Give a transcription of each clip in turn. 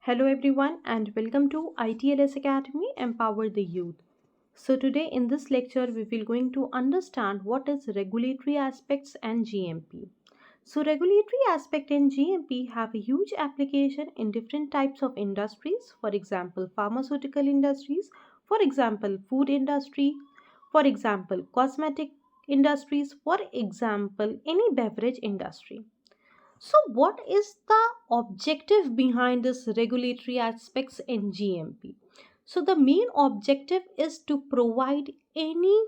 Hello everyone and welcome to ITLS Academy Empower the Youth. So today in this lecture we will going to understand what is regulatory aspects and GMP. So regulatory aspect and GMP have a huge application in different types of industries, for example pharmaceutical industries, for example food industry, for example cosmetic industries, for example any beverage industry. So, what is the objective behind this regulatory aspects in GMP? So, the main objective is to provide any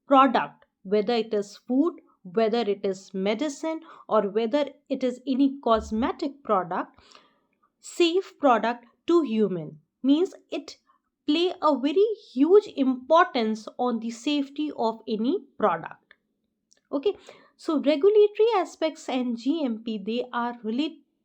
product, whether it is food, whether it is medicine, or whether it is any cosmetic product, safe product to human. Means it play a very huge importance on the safety of any product. Okay, so regulatory aspects and GMP they are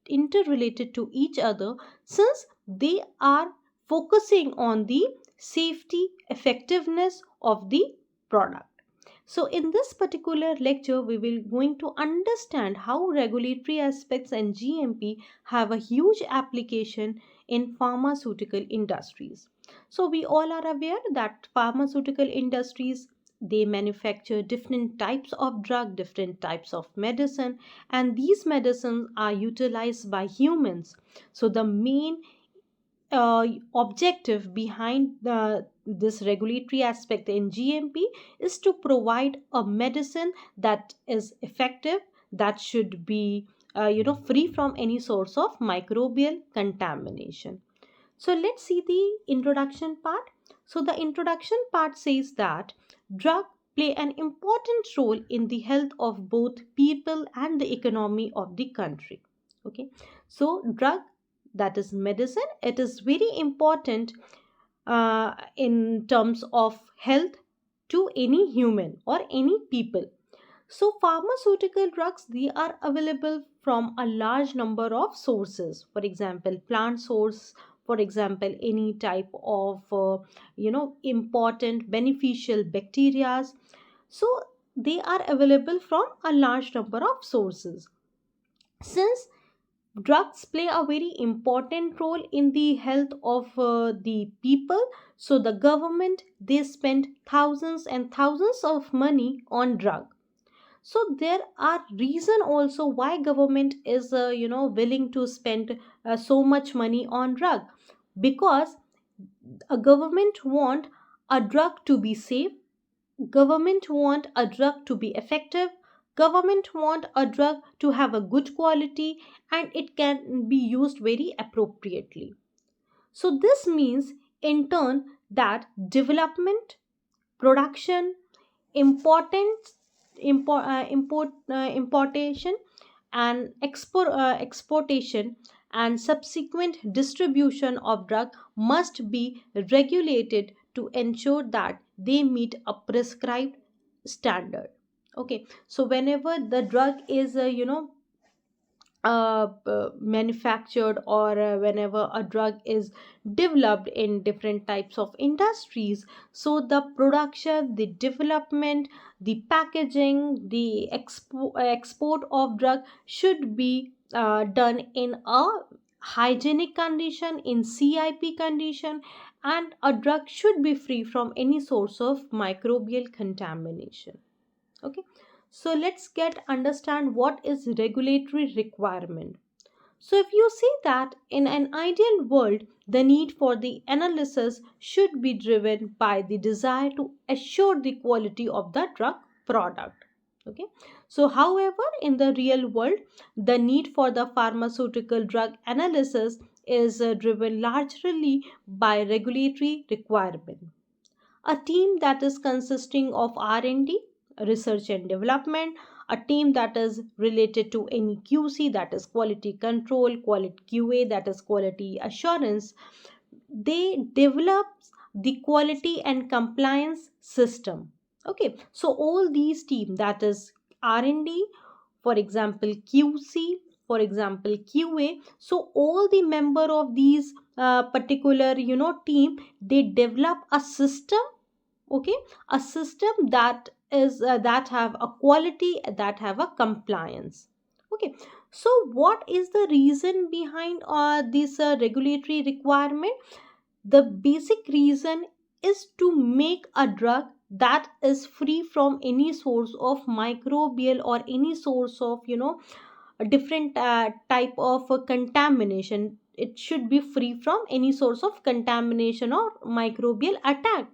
interrelated to each other since they are focusing on the safety effectiveness of the product. So in this particular lecture we will going to understand how regulatory aspects and GMP have a huge application in pharmaceutical industries. So we all are aware that pharmaceutical industries they manufacture different types of drug, different types of medicine, and these medicines are utilized by humans. So the main objective behind this regulatory aspect in GMP is to provide a medicine that is effective, that should be free from any source of microbial contamination. So let's see the introduction part. So the introduction part says that drug play an important role in the health of both people and the economy of the country. Okay. So drug, that is medicine, it is very important in terms of health to any human or any people. So pharmaceutical drugs they are available from a large number of sources. For example, plant source, for example, any type of important beneficial bacteria. So they are available from a large number of sources. Since drugs play a very important role in the health of the people, so the government they spend thousands and thousands of money on drug. So there are reason also why government is willing to spend so much money on drug, because a government want a drug to be safe, government want a drug to be effective, government want a drug to have a good quality, and it can be used very appropriately. So this means in turn that development, production, important importation and exportation and subsequent distribution of drug must be regulated to ensure that they meet a prescribed standard. Okay, so whenever the drug is manufactured, or whenever a drug is developed in different types of industries, so the production, the development, the packaging, the export of drug should be done in a hygienic condition, in CIP condition, and a drug should be free from any source of microbial contamination. Okay, so let's get understand what is regulatory requirement. So if you see that in an ideal world the need for the analysis should be driven by the desire to assure the quality of the drug product. Okay, so however in the real world the need for the pharmaceutical drug analysis is driven largely by regulatory requirement. A team that is consisting of R&D, research and development, a team that is related to any QC, that is quality control, quality QA, that is quality assurance, they develop the quality and compliance system. Okay, so all these team, that is R&D, for example QC, for example QA, so all the member of these particular team, they develop a system. Okay, a system that is that have a quality, that have a compliance. Okay, So what is the reason behind this regulatory requirement? The basic reason is to make a drug that is free from any source of microbial or any source of, a different type of contamination. It should be free from any source of contamination or microbial attack.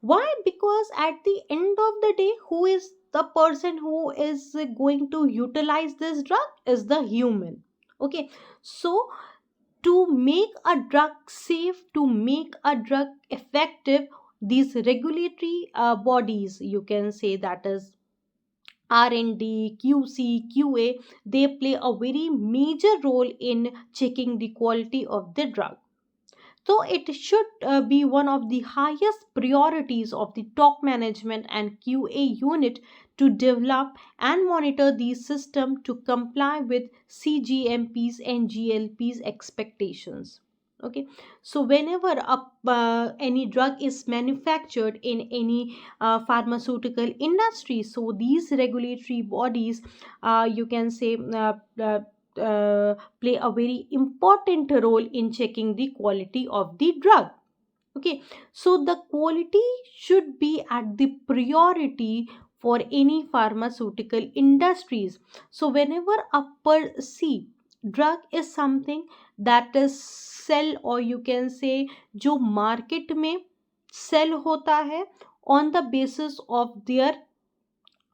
Why? Because at the end of the day, who is the person who is going to utilize this drug? Is the human. Okay, so to make a drug safe, to make a drug effective, these regulatory bodies, you can say, that is R&D, QC, QA, they play a very major role in checking the quality of the drug. So it should be one of the highest priorities of the top management and QA unit to develop and monitor the system to comply with CGMPs and GLPs expectations. Okay, so whenever any drug is manufactured in any pharmaceutical industry, so these regulatory bodies, you can say, play a very important role in checking the quality of the drug. Okay, so the quality should be at the priority for any pharmaceutical industries. So whenever a per see, drug is something that is sell, or you can say जो market में sell होता है on the basis of their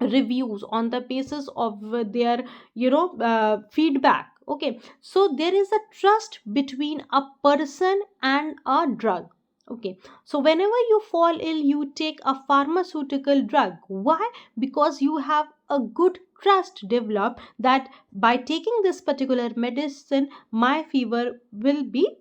reviews, on the basis of their, feedback. Okay, so there is a trust between a person and a drug. Okay, so whenever you fall ill, you take a pharmaceutical drug. Why? Because you have a good trust developed that by taking this particular medicine, my fever will be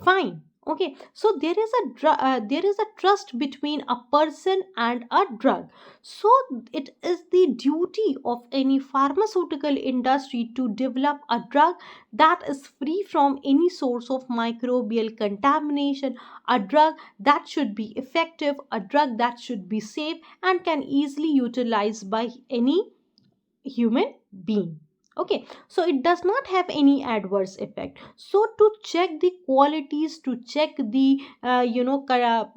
fine. Okay, so there is a trust between a person and a drug. So it is the duty of any pharmaceutical industry to develop a drug that is free from any source of microbial contamination, a drug that should be effective, a drug that should be safe and can easily utilized by any human being. Okay, so it does not have any adverse effect. So to check the qualities, to check the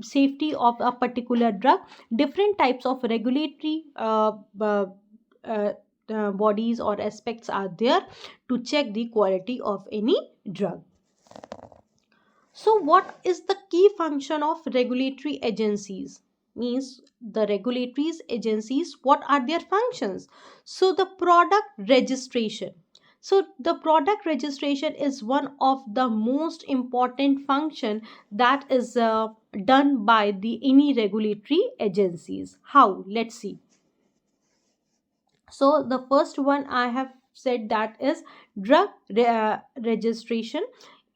safety of a particular drug, different types of regulatory uh, bodies or aspects are there to check the quality of any drug. So, what is the key function of regulatory agencies? Means the regulatory agencies, what are their functions? So, the product registration. So, the product registration is one of the most important function that is done by the any regulatory agencies. How? Let's see. So, the first one I have said, that is drug registration.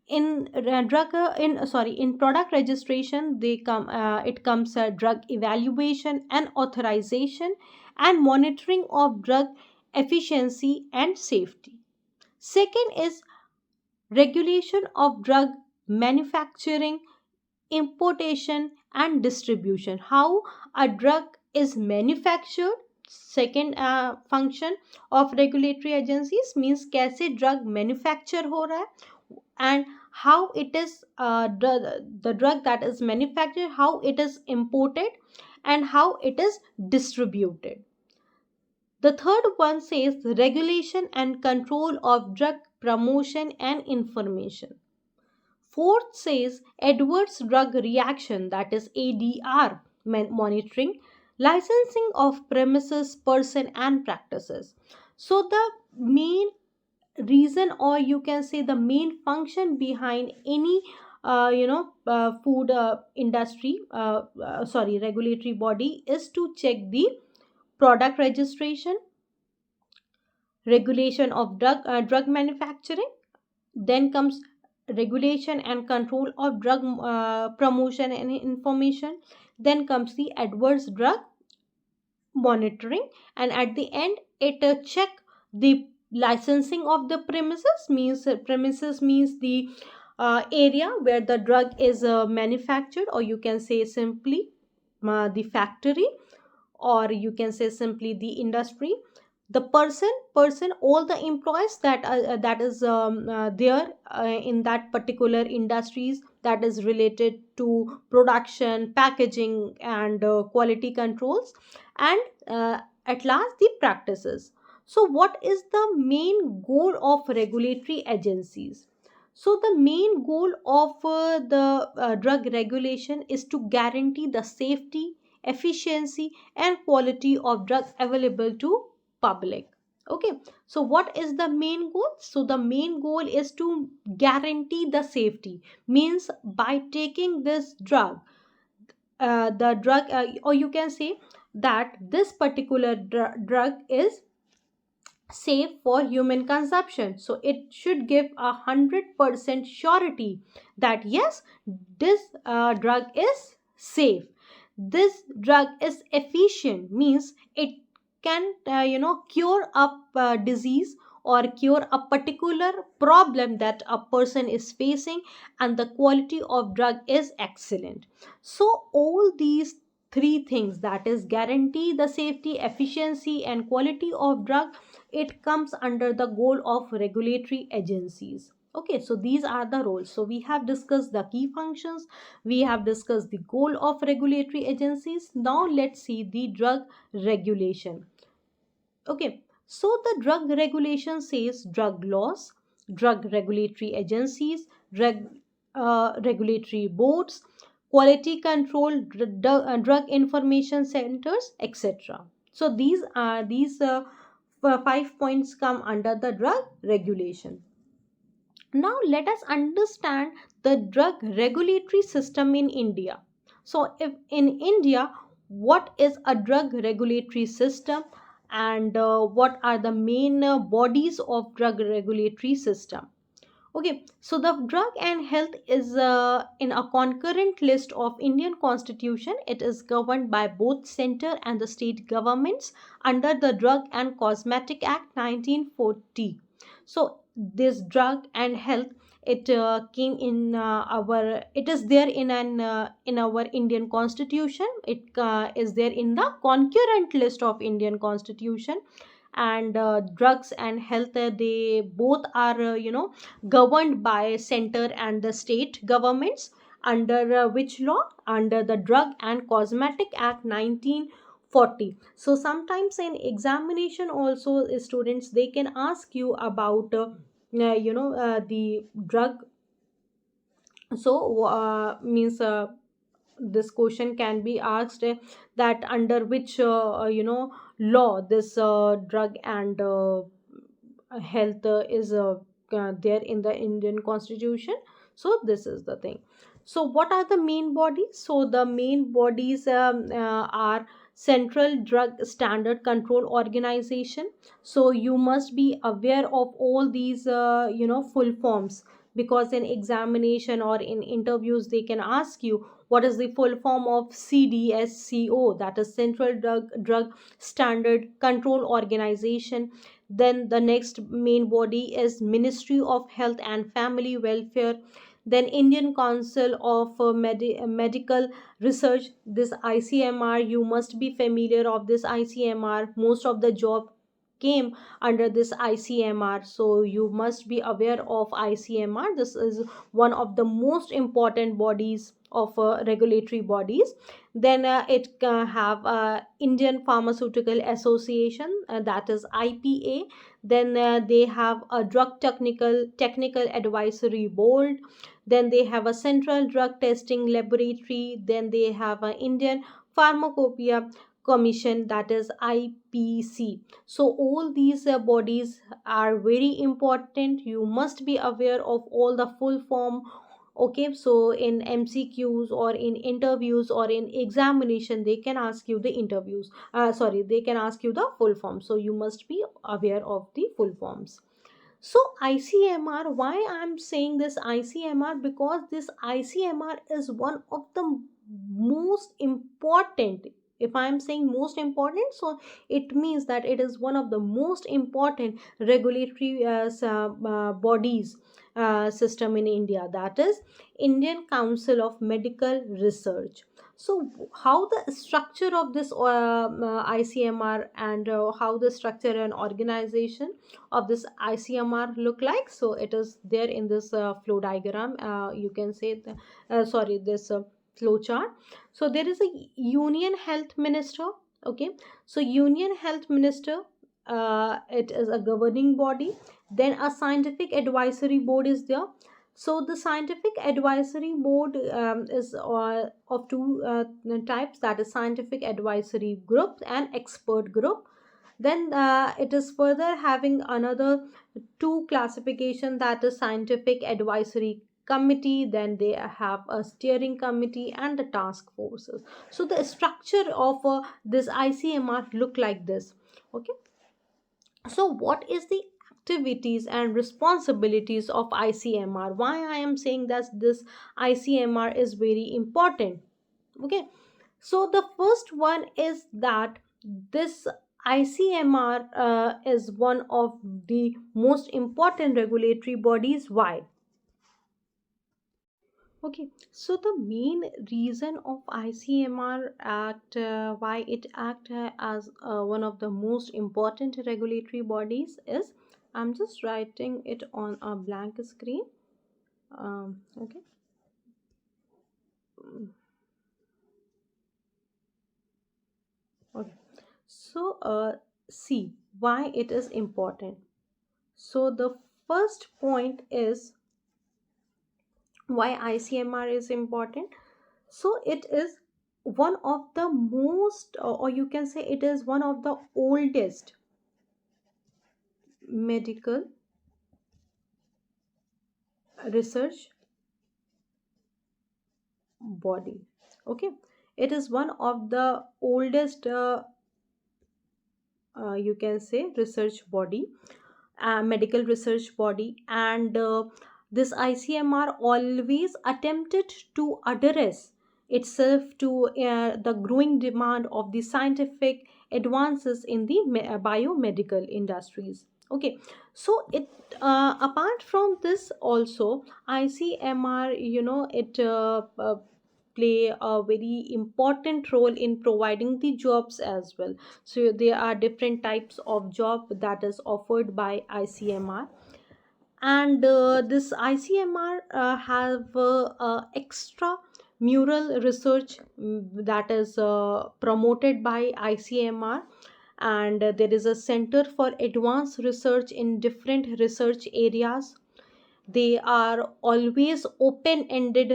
In drug in sorry in product registration, they come it comes drug evaluation and authorization and monitoring of drug efficiency and safety. Second is regulation of drug manufacturing, importation and distribution. How a drug is manufactured. Second function of regulatory agencies means कैसे drug manufacture हो रहा है, and how it is the drug that is manufactured, how it is imported and how it is distributed. The third one says regulation and control of drug promotion and information. Fourth says adverse drug reaction, that is ADR monitoring, licensing of premises, person and practices. So the main reason, or you can say the main function behind any food industry regulatory body is to check the product registration, regulation of drug manufacturing, then comes regulation and control of drug promotion and information, then comes the adverse drug monitoring, and at the end it check the licensing of the premises. Means premises means the area where the drug is manufactured, or you can say simply the factory, or you can say simply the industry. the person all the employees that is there in that particular industries that is related to production, packaging, and quality controls, and at last the practices. So what is the main goal of regulatory agencies? So the main goal of the drug regulation is to guarantee the safety, efficiency, and quality of drugs available to public. Okay, so what is the main goal? So the main goal is to guarantee the safety, means by taking this drug, the drug or you can say that this particular drug is safe for human consumption. So it should give 100% surety that yes, this drug is safe, this drug is efficient, means it can cure up disease or cure a particular problem that a person is facing, and the quality of drug is excellent. So all these three things, that is guarantee the safety, efficiency, and quality of drug, it comes under the goal of regulatory agencies. Okay, so these are the roles. So we have discussed the key functions, we have discussed the goal of regulatory agencies. Now let's see the drug regulation. Okay, so the drug regulation says drug laws, drug regulatory agencies, regulatory boards, quality control, drug information centers, etc. So these 5 points come under the drug regulation. Now let us understand the drug regulatory system in India. So if in India, what is a drug regulatory system, and what are the main bodies of drug regulatory system? Okay, so the drug and health is in a concurrent list of Indian Constitution. It is governed by both center and the state governments under the Drug and Cosmetic Act 1940. So this drug and health, it came in our it is there in our Indian Constitution. It is there in the concurrent list of Indian Constitution. And drugs and health, they both are governed by center and the state governments under which law? Under the Drug and Cosmetic Act 1940. So sometimes in examination also, students, they can ask you about the drug. So means this question can be asked, that under which law this drug and health is there in the Indian Constitution. So this is the thing. So what are the main bodies? So the main bodies are Central Drug Standard Control Organization. So you must be aware of all these full forms, because in examination or in interviews they can ask you what is the full form of CDSCO, that is Central Drug Standard Control Organization. Then the next main body is Ministry of Health and Family Welfare. Then Indian Council of Medical Research, this ICMR, you must be familiar of this ICMR. Most of the job came under this ICMR, so you must be aware of ICMR. This is one of the most important bodies of regulatory bodies. Then it have Indian Pharmaceutical Association, that is IPA. Then they have a Drug Technical Advisory Board. Then they have a Central Drug Testing Laboratory. Then they have an Indian Pharmacopoeia Commission, that is IPC. So all these bodies are very important. You must be aware of all the full form. Okay, so in MCQs or in interviews or in examination, they can ask you the interviews. Sorry, they can ask you the full form. So you must be aware of the full forms. So ICMR, why I'm saying this ICMR? Because this ICMR is one of the most important. If I am saying most important, so it means that it is one of the most important regulatory bodies system in India, that is Indian Council of Medical Research. So how the structure of this ICMR and how the structure and organization of this ICMR look like, so it is there in this flow diagram, you can say sorry, this flow chart. So there is a union health minister. Okay, so union health minister, it is a governing body. Then a scientific advisory board is there. So the scientific advisory board is of two types, that is scientific advisory group and expert group. Then it is further having another two classification, that is scientific advisory committee, then they have a steering committee and the task forces. So the structure of this ICMR look like this. Okay, so what is the activities and responsibilities of ICMR? Why I am saying that this ICMR is very important? Okay, so the first one is that this ICMR is one of the most important regulatory bodies. Why? Okay, so the main reason of ICMR Act, why it act as one of the most important regulatory bodies is, I'm just writing it on a blank screen. Okay. Mm, okay. So, see why it is important. So the first point is why ICMR is important. So it is one of the most, or you can say it is one of the oldest medical research body. Okay, it is one of the oldest, you can say, research body, medical research body, and this ICMR always attempted to address itself to the growing demand of the scientific advances in the biomedical industries. Okay, so it apart from this also, ICMR, it play a very important role in providing the jobs as well. So there are different types of job that is offered by ICMR, and this ICMR have extra mural research, that is promoted by ICMR, and there is a center for advanced research in different research areas. They are always open ended,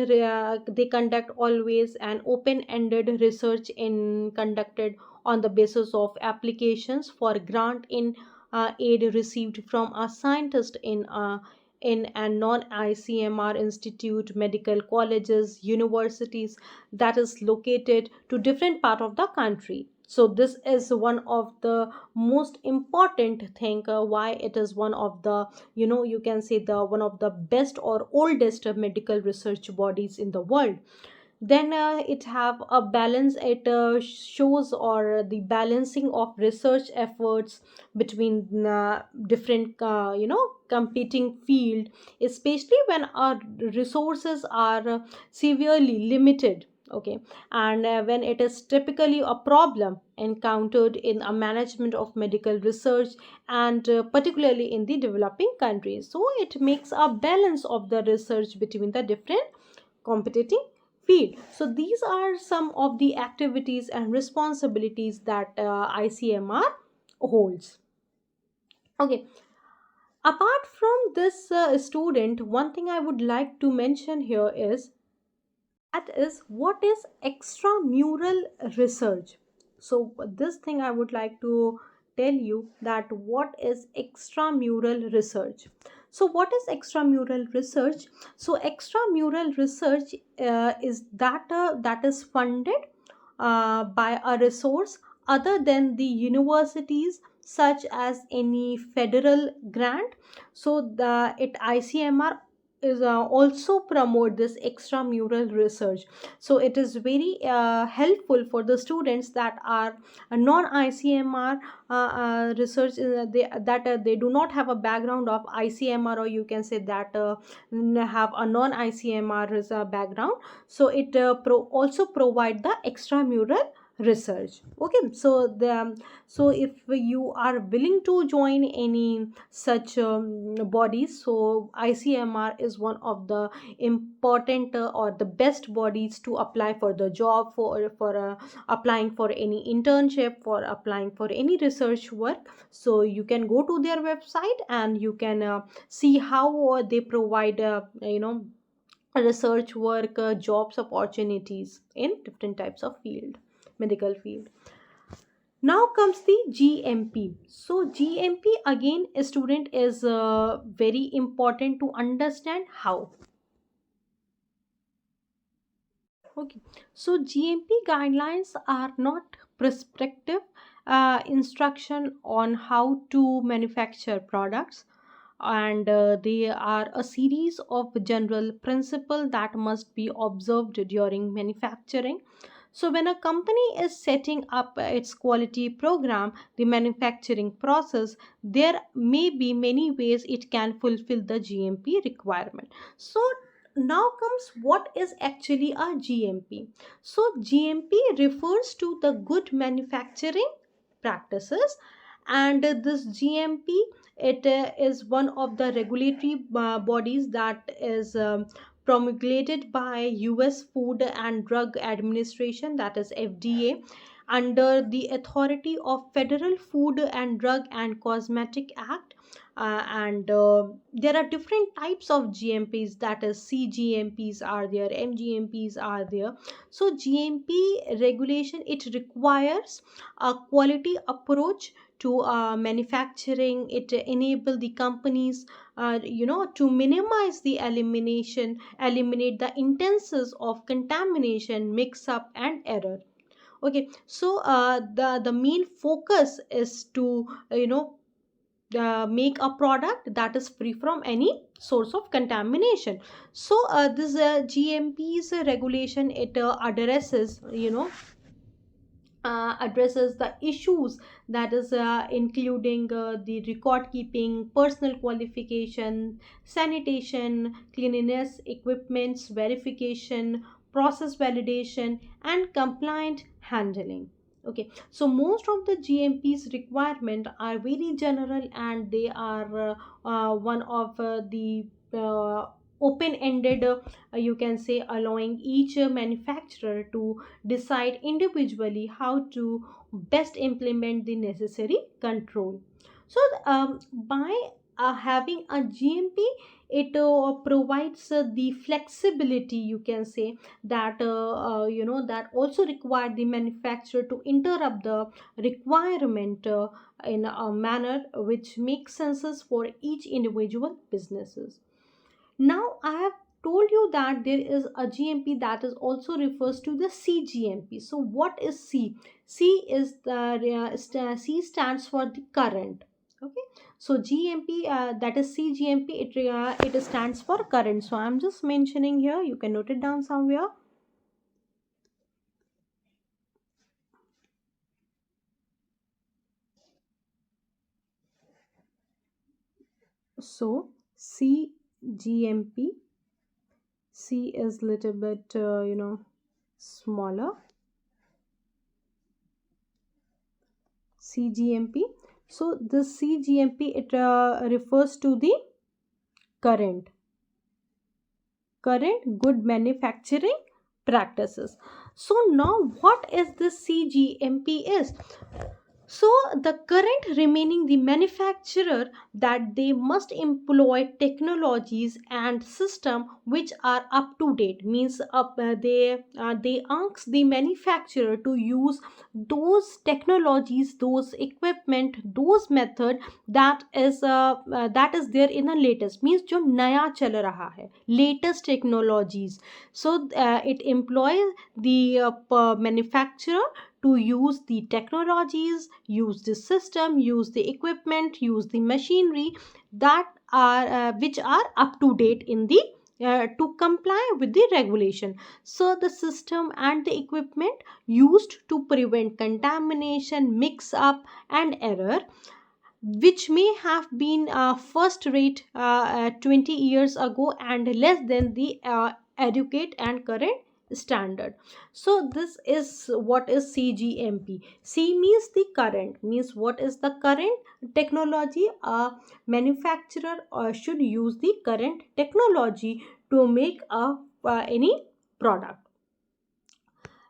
they conduct always an open ended research in conducted on the basis of applications for grant in aid received from a scientist in and non ICMR institute, medical colleges, universities that is located to different part of the country. So this is one of the most important thing, why it is one of the, you can say, the one of the best or oldest medical research bodies in the world. Then it have a balance, it shows or the balancing of research efforts between different competing field, especially when our resources are severely limited. Okay, and when it is typically a problem encountered in a management of medical research, and particularly in the developing countries, so it makes a balance of the research between the different competing field. So these are some of the activities and responsibilities that ICMR holds. Okay, apart from this student, one thing I would like to mention here is, that is, what is extramural research. So this thing I would like to tell you, that what is extramural research. So what is extramural research? So extramural research is that is funded by a resource other than the universities, such as any federal grant. So the it ICMR is also promote this extramural research. So it is very helpful for the students that are non ICMR research, they do not have a background of ICMR, or you can say that have a non ICMR background. So it also provide the extramural research. Okay, so so if you are willing to join any such bodies, so ICMR is one of the important or the best bodies to apply for the job, for applying for any internship, for applying for any research work. So you can go to their website and you can see how they provide research work, jobs opportunities in different types of field, medical field. Now comes the GMP. So GMP again, a student, is very important to understand how. Okay, so GMP guidelines are not prescriptive instruction on how to manufacture products, and they are a series of general principles that must be observed during manufacturing. So when a company is setting up its quality program, the manufacturing process, there may be many ways it can fulfill the GMP requirement. So now comes what is actually a GMP. So GMP refers to the good manufacturing practices, and this GMP, it is one of the regulatory bodies that is promulgated by US Food and Drug Administration, that is FDA, under the authority of Federal Food and Drug and Cosmetic Act. And there are different types of GMPs, that is CGMPs are there, MGMPs are there. So GMP regulation, it requires a quality approach to manufacturing. It enable the companies to minimize the eliminate the instances of contamination, mix up and error. Okay, so the main focus is to make a product that is free from any source of contamination. So this GMP's regulation, it addresses the issues, that is including the record keeping, personal qualification, sanitation, cleanliness, equipments verification, process validation and compliant handling. Okay, so most of the GMP's requirement are very general, and they are one of the open ended, you can say, allowing each manufacturer to decide individually how to best implement the necessary control. So by having a GMP, it provides the flexibility, you can say, that that also require the manufacturer to interrupt the requirement in a manner which makes sense for each individual businesses. Now I have told you that there is a GMP that is also refers to the CGMP. So what is C? C is C stands for the current. Okay, so GMP, that is CGMP, it stands for current. So I'm just mentioning here. You can note it down somewhere. So CGMP, C is little bit smaller. CGMP. So this CGMP, it refers to the current good manufacturing practices. So now what is this CGMP is? So the current remaining the manufacturer that they must employ technologies and system which are up to date, means they ask the manufacturer to use those technologies, those equipment, those method that is there in the latest, means जो नया चल रहा है, latest technologies. So it employs the manufacturer to use the technologies, use the system, use the equipment, use the machinery that which are up to date in the to comply with the regulation. So the system and the equipment used to prevent contamination, mix up and error, which may have been first rate 20 years ago and less than the adequate and current standard. So this is what is CGMP. C means the current, means what is the current technology. A manufacturer should use the current technology to make any product.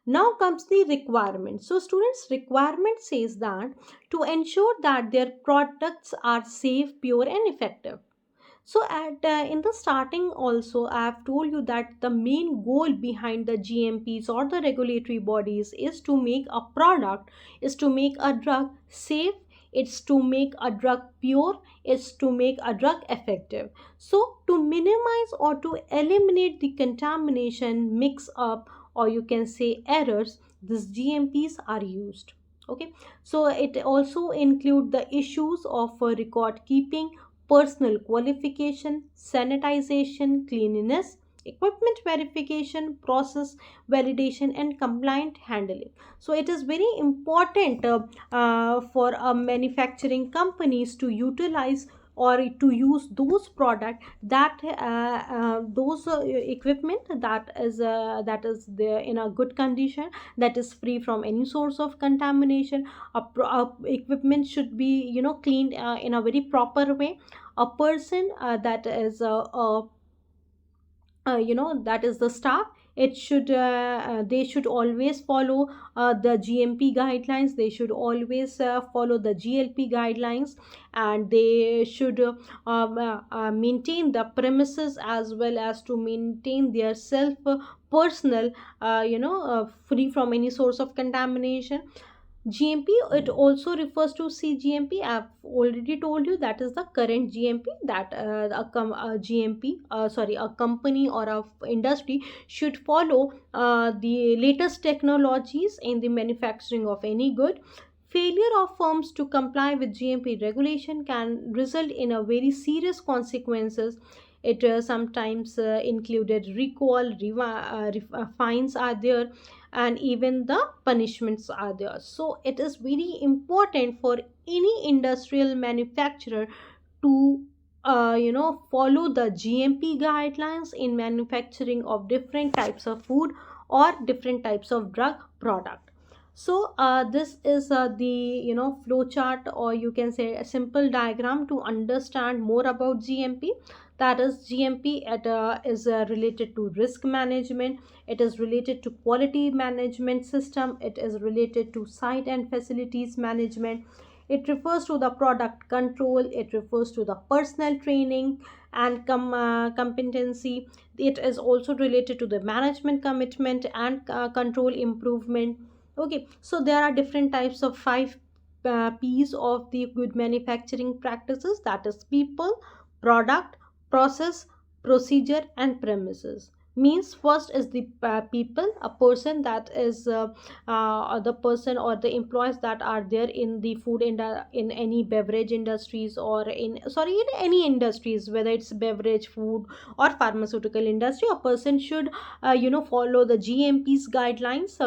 Now comes the requirement. So students, requirement says that to ensure that their products are safe, pure and effective. So at in the starting also I have told you that the main goal behind the GMPs or the regulatory bodies is to make a product, is to make a drug safe, it's to make a drug pure, it's to make a drug effective. So to minimize or to eliminate the contamination, mix up, or you can say errors, these GMPs are used. Okay, so it also include the issues of record keeping, personal qualification, sanitization, cleanliness, equipment verification, process validation, and compliant handling. So it is very important for manufacturing companies to utilize or to use those product that those equipment that is there in a good condition, that is free from any source of contamination. A equipment should be cleaned in a very proper way. A person that is that is the staff, it should they should always follow the GMP guidelines, they should always follow the GLP guidelines, and they should maintain the premises as well as to maintain their self personal free from any source of contamination. GMP, it also refers to CGMP. I've already told you that is the current GMP, that GMP, sorry, a company or a industry should follow the latest technologies in the manufacturing of any good. Failure of firms to comply with GMP regulation can result in a very serious consequences. It sometimes included recall, fines are there, and even the punishments are there. So it is very important for any industrial manufacturer to follow the GMP guidelines in manufacturing of different types of food or different types of drug product. So this is the flow chart, or you can say a simple diagram to understand more about GMP. That is, GMP is related to risk management, it is related to quality management system, it is related to site and facilities management, it refers to the product control, it refers to the personal training and competency, it is also related to the management commitment and control improvement. Okay, so there are different types of five P's of the good manufacturing practices, that is people, product, process, procedure and premises. Means first is the people, a person, that is the person or the employees that are there in the in any beverage industries, or in in any industries, whether it's beverage, food or pharmaceutical industry. A person should follow the GMP's guidelines,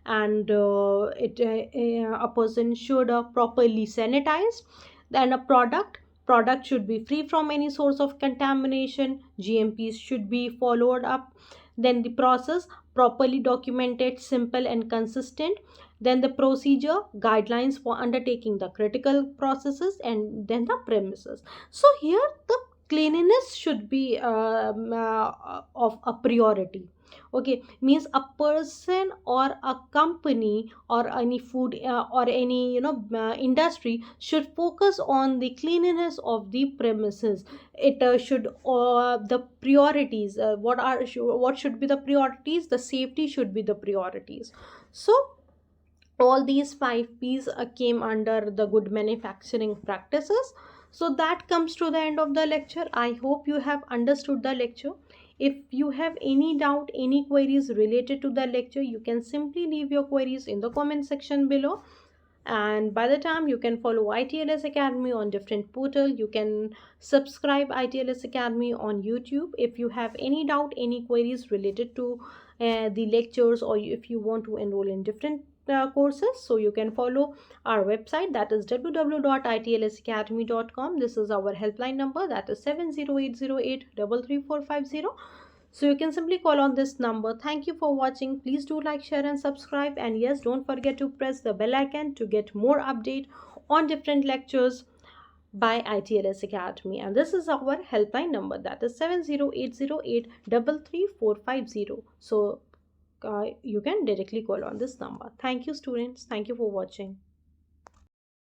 and a person should properly sanitize. Then a product should be free from any source of contamination, GMPs should be followed up. Then the process, properly documented, simple and consistent. Then the procedure, guidelines for undertaking the critical processes. And then the premises. So here the cleanliness should be of a priority. Okay, means a person or a company or any food or any industry should focus on the cleanliness of the premises. It should the priorities, what should be the priorities, the safety should be the priorities. So all these 5 P's came under the good manufacturing practices. So that comes to the end of the lecture. I hope you have understood the lecture. If you have any doubt, any queries related to the lecture, you can simply leave your queries in the comment section below. And by the time you can follow ITLS Academy on different portal, you can subscribe ITLS Academy on YouTube. If you have any doubt, any queries related to the lectures, or if you want to enroll in different courses, so you can follow our website, that is www.itlsacademy.com. This is our helpline number, that is 7080833450. So you can simply call on this number. Thank you for watching. Please do like, share and subscribe. And yes, don't forget to press the bell icon to get more update on different lectures by ITLS Academy. And this is our helpline number, that is 7080833450. So you can directly call on this number. Thank you students. Thank you for watching.